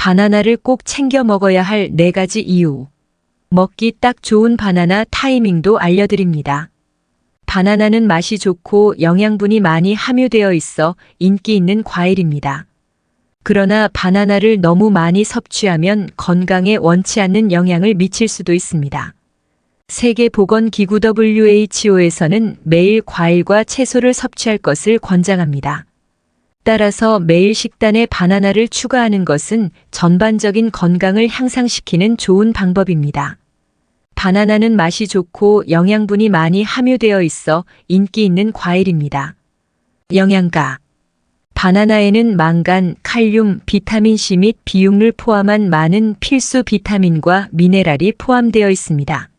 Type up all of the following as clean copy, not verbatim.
바나나를 꼭 챙겨 먹어야 할 4가지 이유. 먹기 딱 좋은 바나나 타이밍도 알려드립니다. 바나나는 맛이 좋고 영양분이 많이 함유되어 있어 인기 있는 과일입니다. 그러나 바나나를 너무 많이 섭취하면 건강에 원치 않는 영향을 미칠 수도 있습니다. 세계보건기구 WHO에서는 매일 과일과 채소를 섭취할 것을 권장합니다. 따라서 매일 식단에 바나나를 추가하는 것은 전반적인 건강을 향상시키는 좋은 방법입니다. 바나나는 맛이 좋고 영양분이 많이 함유되어 있어 인기 있는 과일입니다. 영양가. 바나나에는 망간, 칼륨, 비타민C 및 비육을 포함한 많은 필수 비타민과 미네랄이 포함되어 있습니다.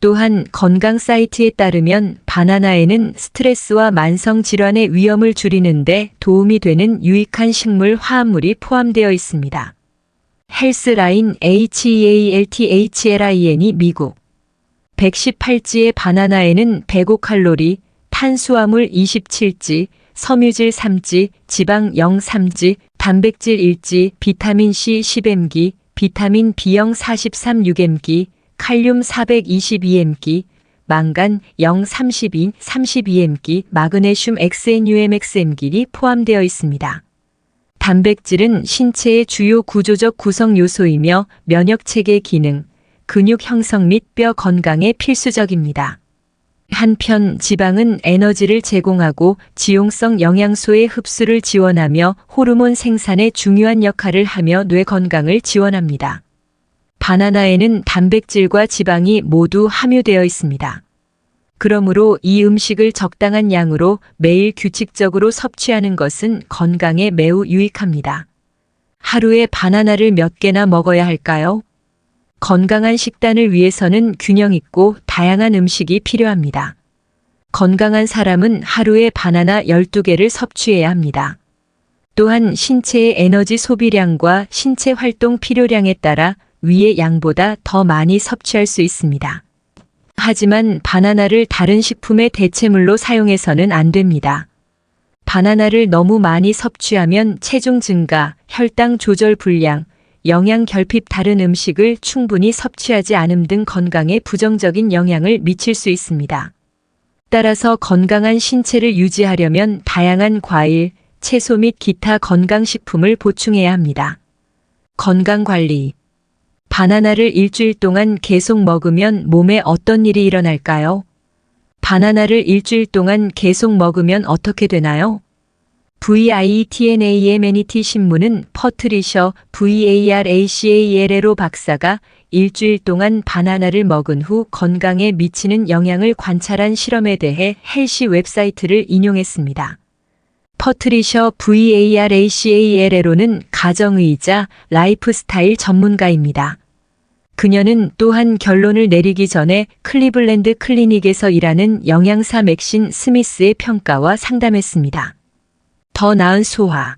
또한 건강 사이트에 따르면 바나나에는 스트레스와 만성 질환의 위험을 줄이는 데 도움이 되는 유익한 식물 화합물이 포함되어 있습니다. 헬스라인 HEALTHLIN이 미국 118지의 바나나에는 105칼로리, 탄수화물 27지, 섬유질 3지, 지방 0.3지, 단백질 1지, 비타민C 10mg, 비타민 B형 43 6mg, 칼륨 422mg, 망간 0.32, 32mg, 마그네슘 XNUMXmg이 포함되어 있습니다. 단백질은 신체의 주요 구조적 구성 요소이며 면역체계 기능, 근육 형성 및 뼈 건강에 필수적입니다. 한편 지방은 에너지를 제공하고 지용성 영양소의 흡수를 지원하며 호르몬 생산에 중요한 역할을 하며 뇌 건강을 지원합니다. 바나나에는 단백질과 지방이 모두 함유되어 있습니다. 그러므로 이 음식을 적당한 양으로 매일 규칙적으로 섭취하는 것은 건강에 매우 유익합니다. 하루에 바나나를 몇 개나 먹어야 할까요? 건강한 식단을 위해서는 균형 있고 다양한 음식이 필요합니다. 건강한 사람은 하루에 바나나 12개를 섭취해야 합니다. 또한 신체의 에너지 소비량과 신체 활동 필요량에 따라 위의 양보다 더 많이 섭취할 수 있습니다. 하지만 바나나를 다른 식품의 대체물로 사용해서는 안 됩니다. 바나나를 너무 많이 섭취하면 체중 증가, 혈당 조절 불량, 영양 결핍 다른 음식을 충분히 섭취하지 않음 등 건강에 부정적인 영향을 미칠 수 있습니다. 따라서 건강한 신체를 유지하려면 다양한 과일, 채소 및 기타 건강식품을 보충해야 합니다. 건강관리. 바나나를 일주일 동안 계속 먹으면 몸에 어떤 일이 일어날까요? 바나나를 일주일 동안 계속 먹으면 어떻게 되나요? VITNAMNET 신문은 퍼트리셔 VARACALLO 박사가 일주일 동안 바나나를 먹은 후 건강에 미치는 영향을 관찰한 실험에 대해 헬시 웹사이트를 인용했습니다. 퍼트리셔 VARACALLO는 가정의이자 라이프스타일 전문가입니다. 그녀는 또한 결론을 내리기 전에 클리블랜드 클리닉에서 일하는 영양사 맥신 스미스의 평가와 상담했습니다. 더 나은 소화.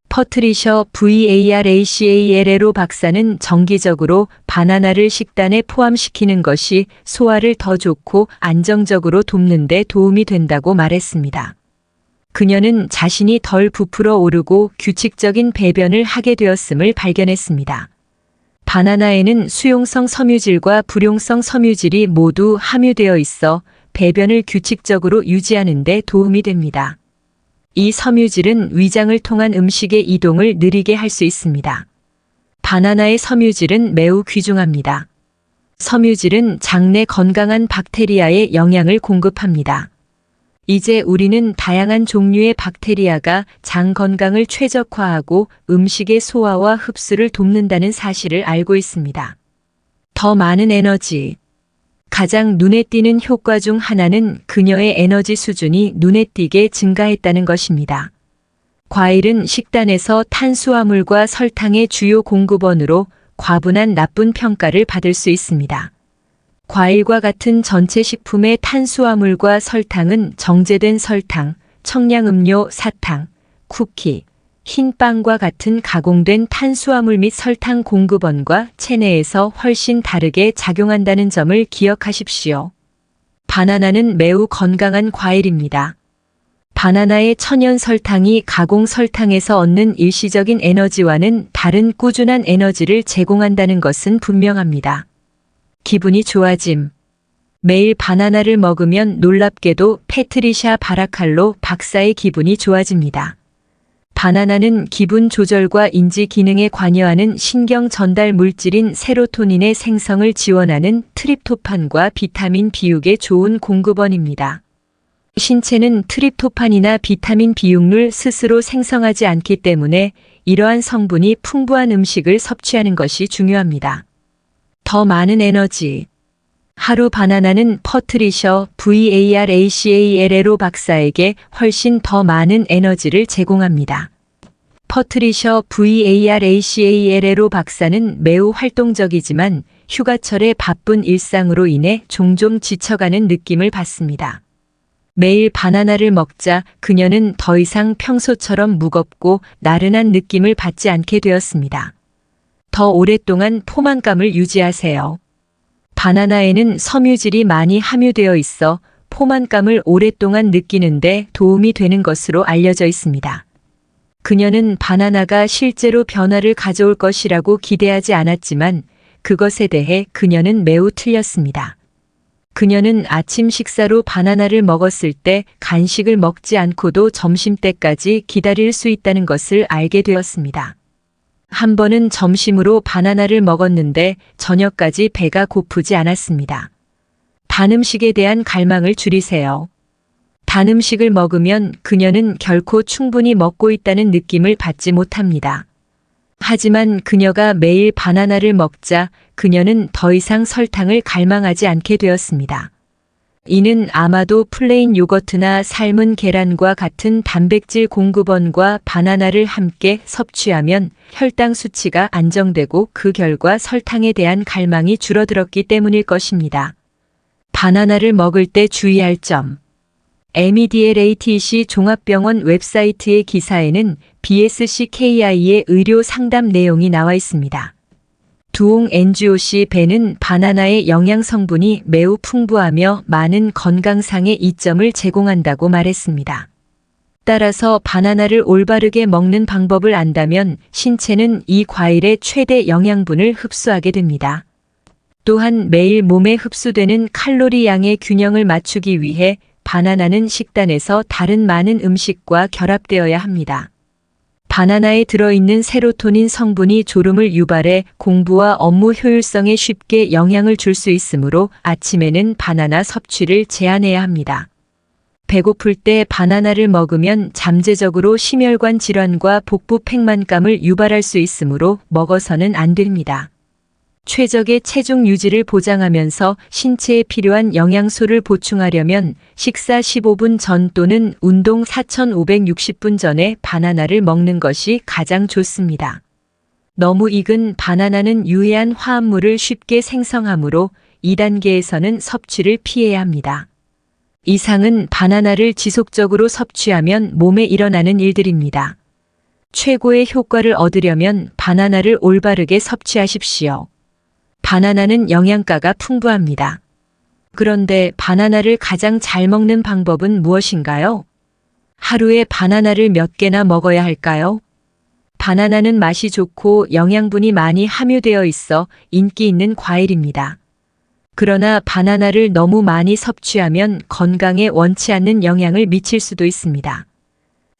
퍼트리셔 VARACALLO 박사는 정기적으로 바나나를 식단에 포함시키는 것이 소화를 더 좋고 안정적으로 돕는 데 도움이 된다고 말했습니다. 그녀는 자신이 덜 부풀어 오르고 규칙적인 배변을 하게 되었음을 발견했습니다. 바나나에는 수용성 섬유질과 불용성 섬유질이 모두 함유되어 있어 배변을 규칙적으로 유지하는 데 도움이 됩니다. 이 섬유질은 위장을 통한 음식의 이동을 느리게 할 수 있습니다. 바나나의 섬유질은 매우 귀중합니다. 섬유질은 장 내 건강한 박테리아에 영양을 공급합니다. 이제 우리는 다양한 종류의 박테리아가 장 건강을 최적화하고 음식의 소화와 흡수를 돕는다는 사실을 알고 있습니다. 더 많은 에너지. 가장 눈에 띄는 효과 중 하나는 그녀의 에너지 수준이 눈에 띄게 증가했다는 것입니다. 과일은 식단에서 탄수화물과 설탕의 주요 공급원으로 과분한 나쁜 평가를 받을 수 있습니다. 과일과 같은 전체 식품의 탄수화물과 설탕은 정제된 설탕, 청량음료, 사탕, 쿠키, 흰빵과 같은 가공된 탄수화물 및 설탕 공급원과 체내에서 훨씬 다르게 작용한다는 점을 기억하십시오. 바나나는 매우 건강한 과일입니다. 바나나의 천연 설탕이 가공 설탕에서 얻는 일시적인 에너지와는 다른 꾸준한 에너지를 제공한다는 것은 분명합니다. 기분이 좋아짐. 매일 바나나를 먹으면 놀랍게도 패트리샤 바라칼로 박사의 기분이 좋아집니다. 바나나는 기분 조절과 인지 기능에 관여하는 신경 전달 물질인 세로토닌의 생성을 지원하는 트립토판과 비타민 B6의 좋은 공급원입니다. 신체는 트립토판이나 비타민 B6를 스스로 생성하지 않기 때문에 이러한 성분이 풍부한 음식을 섭취하는 것이 중요합니다. 더 많은 에너지. 하루 바나나는 퍼트리셔 VARACALLO 박사에게 훨씬 더 많은 에너지를 제공합니다. 퍼트리셔 VARACALLO 박사는 매우 활동적이지만 휴가철의 바쁜 일상으로 인해 종종 지쳐가는 느낌을 받습니다. 매일 바나나를 먹자 그녀는 더 이상 평소처럼 무겁고 나른한 느낌을 받지 않게 되었습니다. 더 오랫동안 포만감을 유지하세요. 바나나에는 섬유질이 많이 함유되어 있어 포만감을 오랫동안 느끼는데 도움이 되는 것으로 알려져 있습니다. 그녀는 바나나가 실제로 변화를 가져올 것이라고 기대하지 않았지만 그것에 대해 그녀는 매우 틀렸습니다. 그녀는 아침 식사로 바나나를 먹었을 때 간식을 먹지 않고도 점심때까지 기다릴 수 있다는 것을 알게 되었습니다. 한 번은 점심으로 바나나를 먹었는데 저녁까지 배가 고프지 않았습니다. 단 음식에 대한 갈망을 줄이세요. 단 음식을 먹으면 그녀는 결코 충분히 먹고 있다는 느낌을 받지 못합니다. 하지만 그녀가 매일 바나나를 먹자 그녀는 더 이상 설탕을 갈망하지 않게 되었습니다. 이는 아마도 플레인 요거트나 삶은 계란과 같은 단백질 공급원과 바나나를 함께 섭취하면 혈당 수치가 안정되고 그 결과 설탕에 대한 갈망이 줄어들었기 때문일 것입니다. 바나나를 먹을 때 주의할 점. MEDLATC 종합병원 웹사이트의 기사에는 BSCKI의 의료 상담 내용이 나와 있습니다. 두옹 NGOC 배는 바나나의 영양 성분이 매우 풍부하며 많은 건강상의 이점을 제공한다고 말했습니다. 따라서 바나나를 올바르게 먹는 방법을 안다면 신체는 이 과일의 최대 영양분을 흡수하게 됩니다. 또한 매일 몸에 흡수되는 칼로리 양의 균형을 맞추기 위해 바나나는 식단에서 다른 많은 음식과 결합되어야 합니다. 바나나에 들어있는 세로토닌 성분이 졸음을 유발해 공부와 업무 효율성에 쉽게 영향을 줄 수 있으므로 아침에는 바나나 섭취를 제한해야 합니다. 배고플 때 바나나를 먹으면 잠재적으로 심혈관 질환과 복부 팽만감을 유발할 수 있으므로 먹어서는 안 됩니다. 최적의 체중 유지를 보장하면서 신체에 필요한 영양소를 보충하려면 식사 15분 전 또는 운동 4560분 전에 바나나를 먹는 것이 가장 좋습니다. 너무 익은 바나나는 유해한 화합물을 쉽게 생성하므로 2단계에서는 섭취를 피해야 합니다. 이상은 바나나를 지속적으로 섭취하면 몸에 일어나는 일들입니다. 최고의 효과를 얻으려면 바나나를 올바르게 섭취하십시오. 바나나는 영양가가 풍부합니다. 그런데 바나나를 가장 잘 먹는 방법은 무엇인가요? 하루에 바나나를 몇 개나 먹어야 할까요? 바나나는 맛이 좋고 영양분이 많이 함유되어 있어 인기 있는 과일입니다. 그러나 바나나를 너무 많이 섭취하면 건강에 원치 않는 영향을 미칠 수도 있습니다.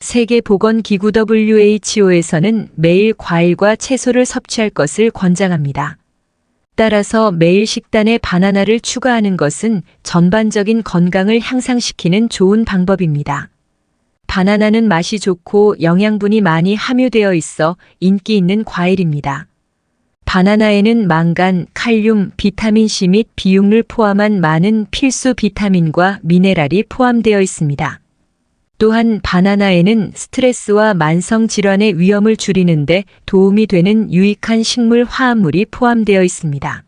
세계보건기구 WHO에서는 매일 과일과 채소를 섭취할 것을 권장합니다. 따라서 매일 식단에 바나나를 추가하는 것은 전반적인 건강을 향상시키는 좋은 방법입니다. 바나나는 맛이 좋고 영양분이 많이 함유되어 있어 인기 있는 과일입니다. 바나나에는 망간, 칼륨, 비타민C 및 B6를 포함한 많은 필수 비타민과 미네랄이 포함되어 있습니다. 또한 바나나에는 스트레스와 만성 질환의 위험을 줄이는 데 도움이 되는 유익한 식물 화합물이 포함되어 있습니다.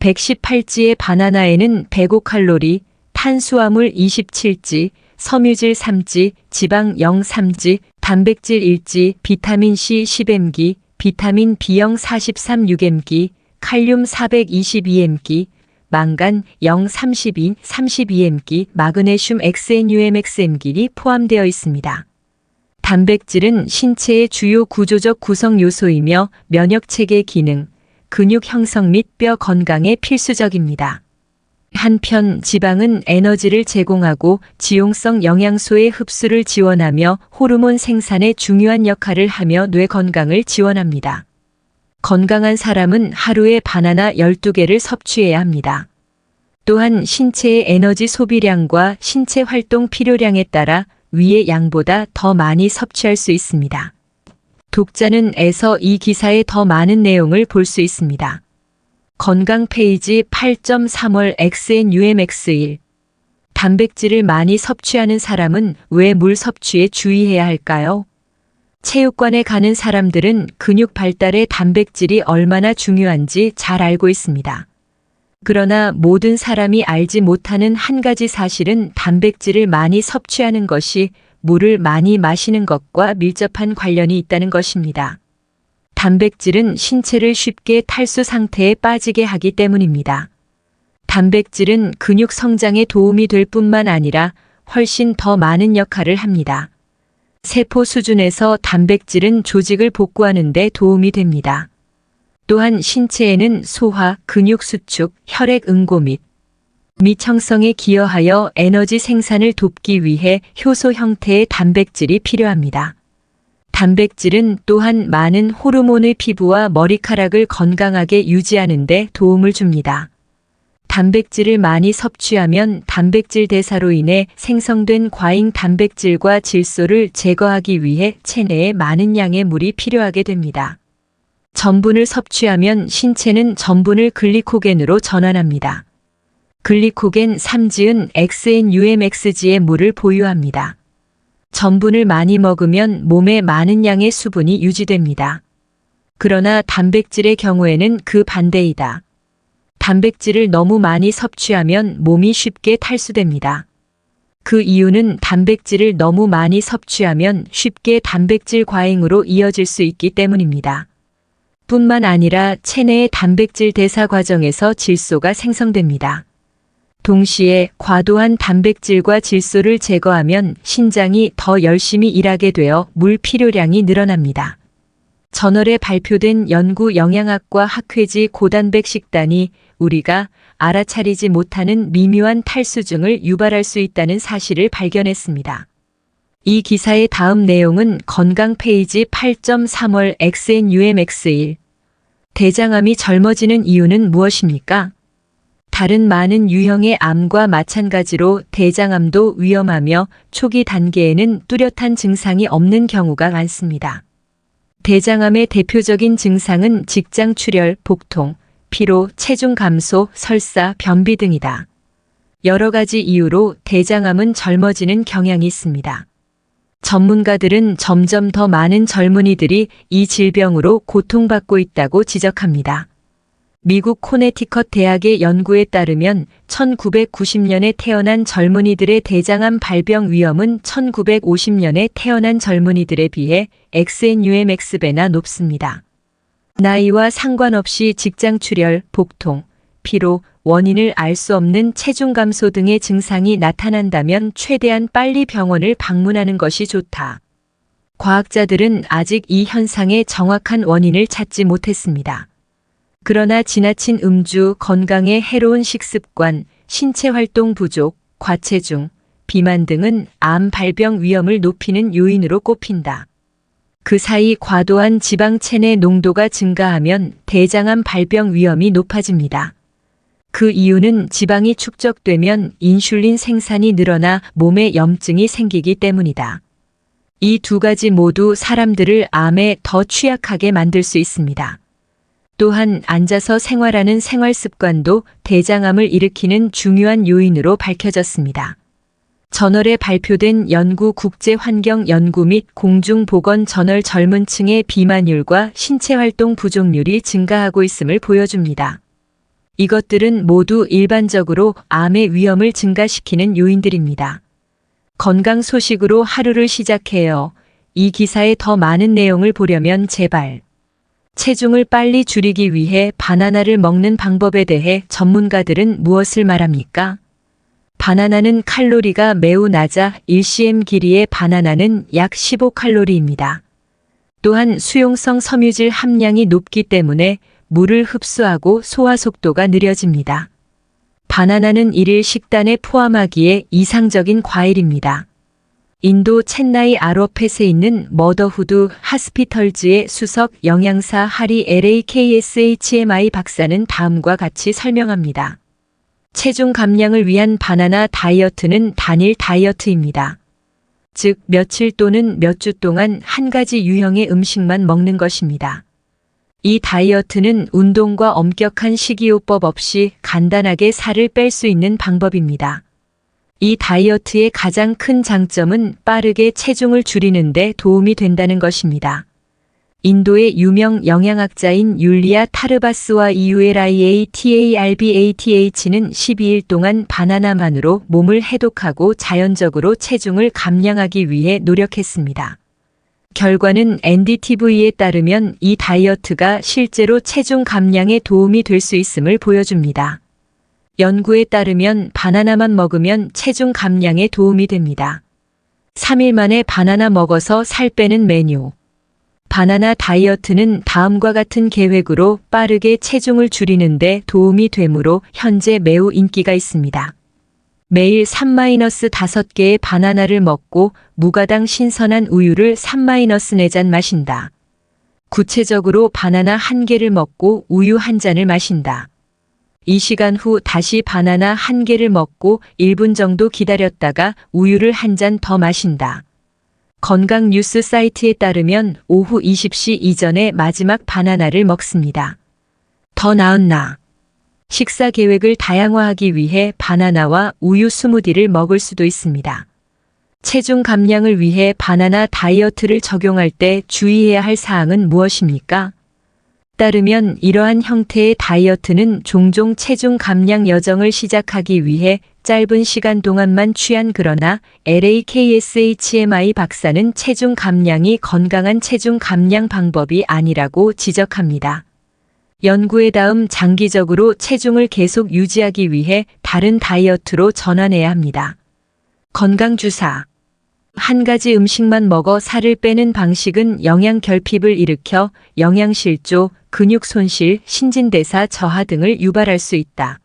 118지의 바나나에는 105칼로리, 탄수화물 27지, 섬유질 3지, 지방 0.3지, 단백질 1지, 비타민C 10mg, 비타민 B형 43 6mg, 칼륨 422mg, 망간 032, 32mg, 마그네슘 XNUMXmg이 포함되어 있습니다. 단백질은 신체의 주요 구조적 구성 요소이며 면역체계 기능, 근육 형성 및 뼈 건강에 필수적입니다. 한편 지방은 에너지를 제공하고 지용성 영양소의 흡수를 지원하며 호르몬 생산에 중요한 역할을 하며 뇌 건강을 지원합니다. 건강한 사람은 하루에 바나나 12개를 섭취해야 합니다. 또한 신체의 에너지 소비량과 신체 활동 필요량에 따라 위의 양보다 더 많이 섭취할 수 있습니다. 독자는 에서 이 기사에 더 많은 내용을 볼 수 있습니다. 건강 페이지 8.3월 XNUMX1 단백질을 많이 섭취하는 사람은 왜 물 섭취에 주의해야 할까요? 체육관에 가는 사람들은 근육 발달에 단백질이 얼마나 중요한지 잘 알고 있습니다. 그러나 모든 사람이 알지 못하는 한 가지 사실은 단백질을 많이 섭취하는 것이 물을 많이 마시는 것과 밀접한 관련이 있다는 것입니다. 단백질은 신체를 쉽게 탈수 상태에 빠지게 하기 때문입니다. 단백질은 근육 성장에 도움이 될 뿐만 아니라 훨씬 더 많은 역할을 합니다. 세포 수준에서 단백질은 조직을 복구하는 데 도움이 됩니다. 또한 신체에는 소화, 근육 수축, 혈액 응고 및 미청성에 기여하여 에너지 생산을 돕기 위해 효소 형태의 단백질이 필요합니다. 단백질은 또한 많은 호르몬의 피부와 머리카락을 건강하게 유지하는 데 도움을 줍니다. 단백질을 많이 섭취하면 단백질 대사로 인해 생성된 과잉 단백질과 질소를 제거하기 위해 체내에 많은 양의 물이 필요하게 됩니다. 전분을 섭취하면 신체는 전분을 글리코겐으로 전환합니다. 글리코겐 3지은 XNUMXG의 물을 보유합니다. 전분을 많이 먹으면 몸에 많은 양의 수분이 유지됩니다. 그러나 단백질의 경우에는 그 반대이다. 단백질을 너무 많이 섭취하면 몸이 쉽게 탈수됩니다. 그 이유는 단백질을 너무 많이 섭취하면 쉽게 단백질 과잉으로 이어질 수 있기 때문입니다. 뿐만 아니라 체내의 단백질 대사 과정에서 질소가 생성됩니다. 동시에 과도한 단백질과 질소를 제거하면 신장이 더 열심히 일하게 되어 물 필요량이 늘어납니다. 저널에 발표된 연구 영양학과 학회지 고단백 식단이 우리가 알아차리지 못하는 미묘한 탈수증을 유발할 수 있다는 사실을 발견했습니다. 이 기사의 다음 내용은 건강 페이지 8.3월 XNUMX1 대장암이 젊어지는 이유는 무엇입니까? 다른 많은 유형의 암과 마찬가지로 대장암도 위험하며 초기 단계에는 뚜렷한 증상이 없는 경우가 많습니다. 대장암의 대표적인 증상은 직장 출혈, 복통, 피로, 체중 감소, 설사, 변비 등이다. 여러 가지 이유로 대장암은 젊어지는 경향이 있습니다. 전문가들은 점점 더 많은 젊은이들이 이 질병으로 고통받고 있다고 지적합니다. 미국 코네티컷 대학의 연구에 따르면 1990년에 태어난 젊은이들의 대장암 발병 위험은 1950년에 태어난 젊은이들에 비해 XNUMX배나 높습니다. 나이와 상관없이 직장 출혈, 복통, 피로, 원인을 알 수 없는 체중 감소 등의 증상이 나타난다면 최대한 빨리 병원을 방문하는 것이 좋다. 과학자들은 아직 이 현상의 정확한 원인을 찾지 못했습니다. 그러나 지나친 음주, 건강에 해로운 식습관, 신체 활동 부족, 과체중, 비만 등은 암 발병 위험을 높이는 요인으로 꼽힌다. 그 사이 과도한 지방 체내 농도가 증가하면 대장암 발병 위험이 높아집니다. 그 이유는 지방이 축적되면 인슐린 생산이 늘어나 몸에 염증이 생기기 때문이다. 이 두 가지 모두 사람들을 암에 더 취약하게 만들 수 있습니다. 또한 앉아서 생활하는 생활 습관도 대장암을 일으키는 중요한 요인으로 밝혀졌습니다. 저널에 발표된 연구 국제환경연구 및 공중보건저널 젊은 층의 비만율과 신체활동 부족률이 증가하고 있음을 보여줍니다. 이것들은 모두 일반적으로 암의 위험을 증가시키는 요인들입니다. 건강 소식으로 하루를 시작해요. 이 기사에 더 많은 내용을 보려면 제발 체중을 빨리 줄이기 위해 바나나를 먹는 방법에 대해 전문가들은 무엇을 말합니까? 바나나는 칼로리가 매우 낮아 1cm 길이의 바나나는 약 15칼로리입니다. 또한 수용성 섬유질 함량이 높기 때문에 물을 흡수하고 소화 속도가 느려집니다. 바나나는 일일 식단에 포함하기에 이상적인 과일입니다. 인도 첸나이 아로펫에 있는 머더후드 하스피털즈의 수석 영양사 하리 LAKSHMI 박사는 다음과 같이 설명합니다. 체중 감량을 위한 바나나 다이어트는 단일 다이어트입니다. 즉, 며칠 또는 몇 주 동안 한 가지 유형의 음식만 먹는 것입니다. 이 다이어트는 운동과 엄격한 식이요법 없이 간단하게 살을 뺄 수 있는 방법입니다. 이 다이어트의 가장 큰 장점은 빠르게 체중을 줄이는 데 도움이 된다는 것입니다. 인도의 유명 영양학자인 율리아 타르바스와 EULIATARBATH는 12일 동안 바나나만으로 몸을 해독하고 자연적으로 체중을 감량하기 위해 노력했습니다. 결과는 NDTV에 따르면 이 다이어트가 실제로 체중 감량에 도움이 될 수 있음을 보여줍니다. 연구에 따르면 바나나만 먹으면 체중 감량에 도움이 됩니다. 3일 만에 바나나 먹어서 살 빼는 메뉴. 바나나 다이어트는 다음과 같은 계획으로 빠르게 체중을 줄이는데 도움이 되므로 현재 매우 인기가 있습니다. 매일 3-5개의 바나나를 먹고 무가당 신선한 우유를 3-4잔 마신다. 구체적으로 바나나 1개를 먹고 우유 1잔을 마신다. 2시간 후 다시 바나나 1개를 먹고 1분 정도 기다렸다가 우유를 1잔 더 마신다. 건강 뉴스 사이트에 따르면 오후 20시 이전에 마지막 바나나를 먹습니다. 더 나은 나. 식사 계획을 다양화하기 위해 바나나와 우유 스무디를 먹을 수도 있습니다. 체중 감량을 위해 바나나 다이어트를 적용할 때 주의해야 할 사항은 무엇입니까? 따르면 이러한 형태의 다이어트는 종종 체중 감량 여정을 시작하기 위해 짧은 시간 동안만 취한 그러나 LAKSHMI 박사는 체중 감량이 건강한 체중 감량 방법이 아니라고 지적합니다. 연구의 다음 장기적으로 체중을 계속 유지하기 위해 다른 다이어트로 전환해야 합니다. 건강주사. 한 가지 음식만 먹어 살을 빼는 방식은 영양 결핍을 일으켜 영양실조, 근육 손실, 신진대사 저하 등을 유발할 수 있다.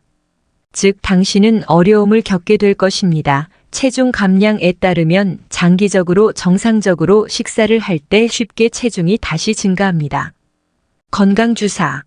즉, 당신은 어려움을 겪게 될 것입니다. 체중 감량에 따르면 장기적으로 정상적으로 식사를 할 때 쉽게 체중이 다시 증가합니다. 건강주사.